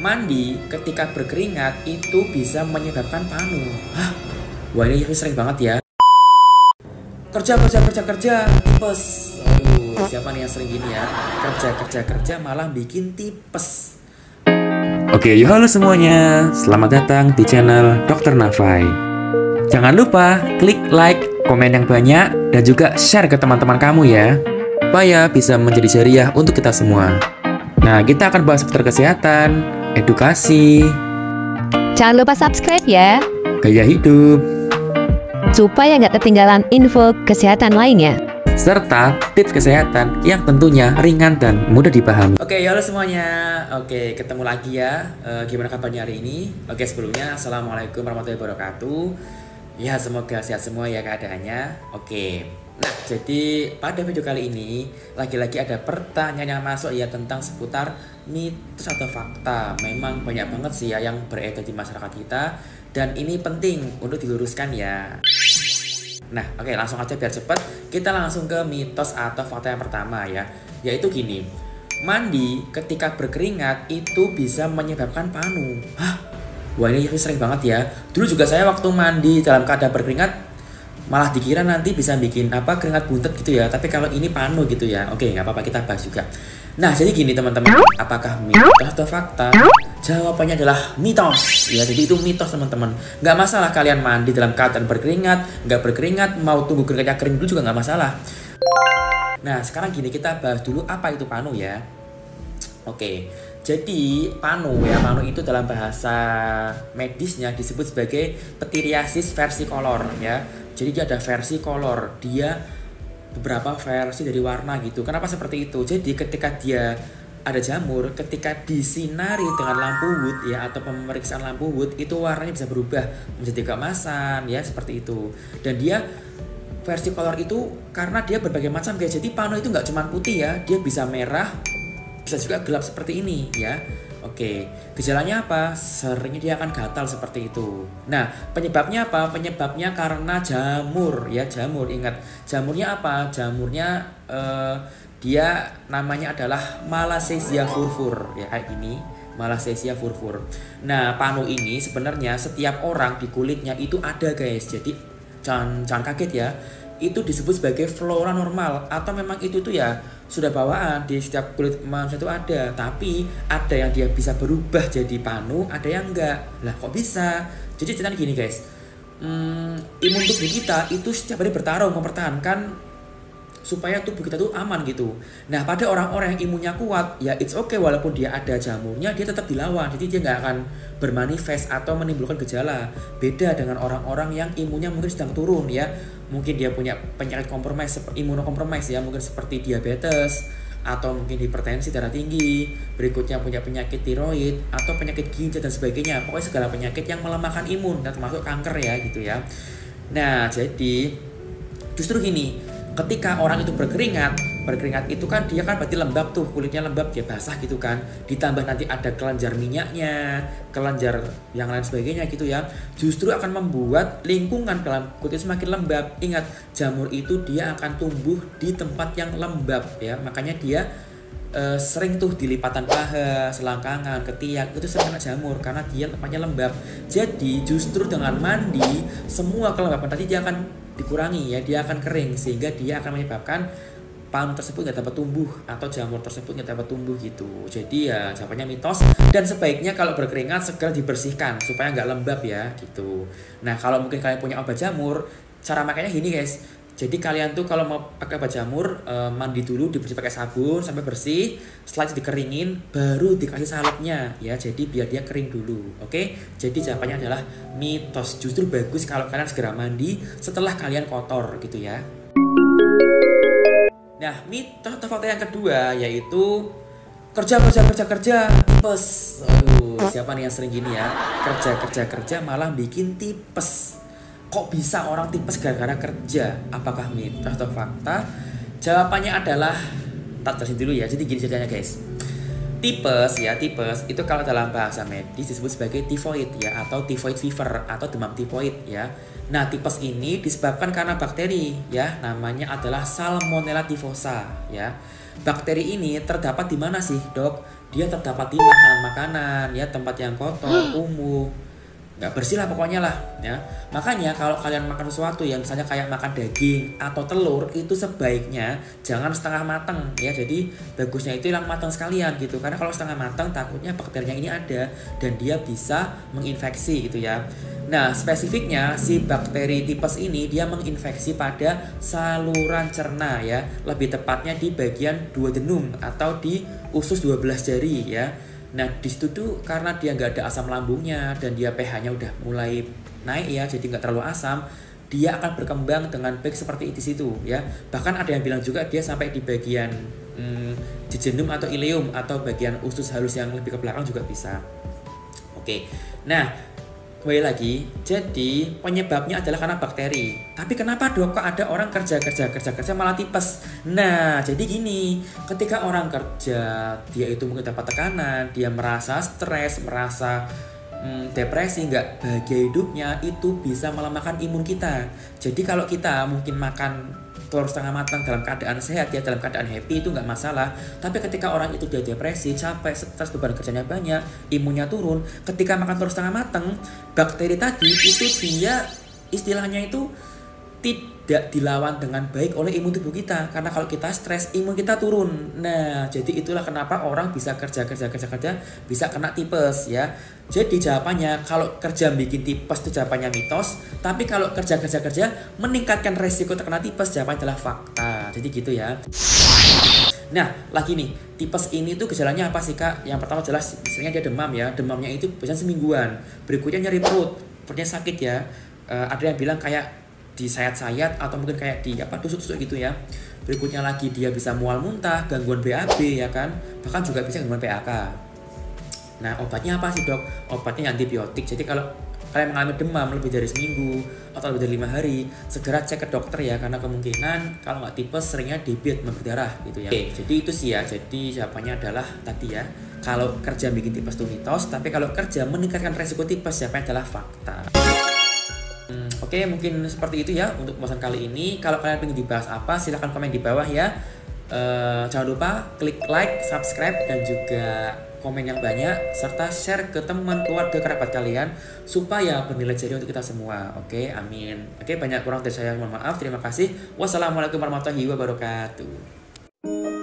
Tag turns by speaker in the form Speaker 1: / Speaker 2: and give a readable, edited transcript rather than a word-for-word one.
Speaker 1: Mandi ketika berkeringat itu bisa menyebabkan panu. Hah? Wah, ini sering banget ya. Kerja, tipes. Aduh, siapa nih yang sering gini ya? Kerja malah bikin tipes.
Speaker 2: Oke, halo semuanya. Selamat datang di channel Dr. Nafai. Jangan lupa klik like, komen yang banyak, dan juga share ke teman-teman kamu ya, supaya bisa menjadi ceria untuk kita semua. Nah, kita akan bahas seputar kesehatan, edukasi,
Speaker 3: jangan lupa subscribe ya,
Speaker 2: gaya hidup,
Speaker 3: supaya nggak ketinggalan info kesehatan lainnya,
Speaker 2: serta tips kesehatan yang tentunya ringan dan mudah dipahami.
Speaker 1: Oke, halo semuanya. Oke, ketemu lagi ya. Gimana kabarnya hari ini? Oke, sebelumnya Assalamualaikum warahmatullahi wabarakatuh. Ya, semoga sehat semua ya keadaannya. Oke, nah jadi pada video kali ini lagi-lagi ada pertanyaan yang masuk ya tentang seputar mitos atau fakta. Memang banyak banget sih ya yang beredar di masyarakat kita, dan ini penting untuk diluruskan ya. Nah, oke, langsung aja biar cepet. Kita langsung ke mitos atau fakta yang pertama ya, yaitu gini. Mandi ketika berkeringat itu bisa menyebabkan panu. Hah? Wah, ini sering banget ya. Dulu juga saya waktu mandi dalam keadaan berkeringat malah dikira nanti bisa bikin keringat buntet gitu ya. Tapi kalau ini panu gitu ya. Oke, nggak apa-apa, kita bahas juga. Nah, jadi gini teman-teman, apakah mitos atau fakta? Jawabannya adalah mitos ya. Jadi itu mitos teman-teman. Nggak masalah kalian mandi dalam keadaan berkeringat, nggak berkeringat, mau tunggu keringatnya kering dulu juga nggak masalah. Nah, sekarang gini, kita bahas dulu apa itu panu ya. Oke, jadi panu ya, panu itu dalam bahasa medisnya disebut sebagai pityriasis versicolor ya. Jadi dia ada versicolor, dia beberapa versi dari warna gitu. Kenapa seperti itu? Jadi ketika dia ada jamur, ketika disinari dengan lampu wood ya, atau pemeriksaan lampu wood, itu warnanya bisa berubah menjadi keemasan ya, seperti itu. Dan dia versicolor itu karena dia berbagai macam guys. Jadi panu itu nggak cuma putih ya, dia bisa merah, bisa juga gelap seperti ini ya. Oke, gejalanya apa? Seringnya dia akan gatal seperti itu. Nah, penyebabnya apa? Penyebabnya karena jamur ya, jamur. Ingat, jamurnya apa? Jamurnya dia namanya adalah Malassezia furfur ya, kayak gini. Malassezia furfur. Nah, panu ini sebenarnya setiap orang di kulitnya itu ada guys. Jadi jangan kaget ya. Itu disebut sebagai flora normal, atau memang itu tuh ya sudah bawaan di setiap kulit manusia itu ada. Tapi ada yang dia bisa berubah jadi panu, ada yang enggak. Lah kok bisa? Jadi ceritanya gini guys, imun tubuh kita itu setiap hari bertarung mempertahankan supaya tubuh kita tuh aman gitu. Nah, pada orang-orang yang imunnya kuat ya it's okay, walaupun dia ada jamurnya dia tetap dilawan. Jadi dia nggak akan bermanifest atau menimbulkan gejala. Beda dengan orang-orang yang imunnya mungkin sedang turun ya. Mungkin dia punya penyakit kompromis, imunokompromis ya, mungkin seperti diabetes atau mungkin hipertensi, darah tinggi, berikutnya punya penyakit tiroid atau penyakit ginjal dan sebagainya. Pokoknya segala penyakit yang melemahkan imun, dan termasuk kanker ya gitu ya. Nah, jadi justru gini, ketika orang itu berkeringat itu kan dia kan berarti lembab tuh, kulitnya lembab, dia basah gitu kan. Ditambah nanti ada kelenjar minyaknya, kelenjar yang lain sebagainya gitu ya. Justru akan membuat lingkungan dalam kulit semakin lembab. Ingat, jamur itu dia akan tumbuh di tempat yang lembab ya. Makanya dia sering tuh di lipatan paha, selangkangan, ketiak, itu sering kena jamur karena dia tempatnya lembab. Jadi justru dengan mandi semua kelembapan tadi dia akan dikurangi ya, dia akan kering, sehingga dia akan menyebabkan panu tersebut nggak dapat tumbuh atau jamur tersebut nggak dapat tumbuh gitu. Jadi ya jawabannya mitos, dan sebaiknya kalau berkeringat segera dibersihkan supaya nggak lembab ya gitu. Nah, kalau mungkin kalian punya obat jamur, cara makanya gini guys. Jadi kalian tuh kalau mau pakai obat jamur, mandi dulu, dibersih pakai sabun sampai bersih, setelah itu dikeringin baru dikasih salepnya ya. Jadi biar dia kering dulu. Oke? Jadi jawabannya adalah mitos. Justru bagus kalau kalian segera mandi setelah kalian kotor gitu ya. Nah, mitos atau fakta yang kedua yaitu kerja tipes. Aduh, siapa nih yang sering gini ya? Kerja malah bikin tipes. Kok bisa orang tipes gara-gara kerja? Apakah mitos atau fakta? Jawabannya adalah, tak jelasin dulu ya. Jadi gini ceritanya guys. Tipes itu kalau dalam bahasa medis disebut sebagai tifoid ya, atau typhoid fever atau demam tifoid ya. Nah, tipes ini disebabkan karena bakteri ya, namanya adalah Salmonella typhosa ya. Bakteri ini terdapat di mana sih, Dok? dia terdapat di makanan-makanan, ya tempat yang kotor, kumuh, nggak bersih lah pokoknya lah ya. Makanya kalau kalian makan sesuatu yang misalnya kayak makan daging atau telur, itu sebaiknya jangan setengah matang ya. Jadi bagusnya itu yang matang sekalian gitu, karena kalau setengah matang takutnya bakterinya ini ada dan dia bisa menginfeksi gitu ya. Nah, spesifiknya si bakteri tipes ini dia menginfeksi pada saluran cerna ya, lebih tepatnya di bagian duodenum atau di usus 12 jari ya. Nah, di situ tuh karena dia nggak ada asam lambungnya dan dia pH-nya udah mulai naik ya, jadi nggak terlalu asam, dia akan berkembang dengan baik seperti di situ ya. Bahkan ada yang bilang juga dia sampai di bagian jejunum atau ileum atau bagian usus halus yang lebih ke belakang juga bisa. Oke, nah kembali lagi, jadi penyebabnya adalah karena bakteri. Tapi kenapa dok kok ada orang kerja malah tipes? Nah, jadi gini, ketika orang kerja, dia itu mungkin dapat tekanan, dia merasa stres, merasa depresi, nggak bahagia hidupnya, itu bisa melemahkan imun kita. Jadi kalau kita mungkin makan telur setengah matang dalam keadaan sehat ya, dalam keadaan happy, itu nggak masalah. Tapi ketika orang itu dia depresi, capek, stres, beban kerjanya banyak, imunnya turun, ketika makan telur setengah matang, bakteri tadi itu dia istilahnya itu tidak dilawan dengan baik oleh imun tubuh kita. Karena kalau kita stres, imun kita turun. Nah, jadi itulah kenapa orang bisa kerja bisa kena tipes ya. Jadi jawabannya, kalau kerja bikin tipes itu jawabannya mitos. Tapi kalau kerja meningkatkan resiko terkena tipes, jawabannya adalah fakta. Jadi gitu ya. Nah, lagi nih, tipes ini tuh gejalanya apa sih kak? Yang pertama jelas, misalnya dia demam ya. Demamnya itu biasanya semingguan. Berikutnya nyeri perutnya sakit ya. Ada yang bilang kayak disayat-sayat atau mungkin kayak di tusuk-tusuk gitu ya. Berikutnya lagi dia bisa mual muntah, gangguan BAB ya kan, bahkan juga bisa gangguan PAK. Nah, obatnya apa sih dok? Obatnya antibiotik. Jadi kalau kalian mengalami demam lebih dari seminggu atau lebih dari 5 hari, segera cek ke dokter ya, karena kemungkinan kalau nggak tipes seringnya diabetes, berdarah gitu ya. Oke, jadi itu sih ya. Jadi jawabannya adalah tadi ya, kalau kerja bikin tipes itu mitos, tapi kalau kerja meningkatkan resiko tipes, jawabannya adalah fakta. Oke, mungkin seperti itu ya untuk pembahasan kali ini. Kalau kalian ingin dibahas apa, silahkan komen di bawah ya. Jangan lupa klik like, subscribe, dan juga komen yang banyak, serta share ke teman, keluarga, kerabat kalian supaya bernilai jadi untuk kita semua. Oke, amin. Oke, banyak kurang dari saya, mohon maaf. Terima kasih. Wassalamualaikum warahmatullahi wabarakatuh.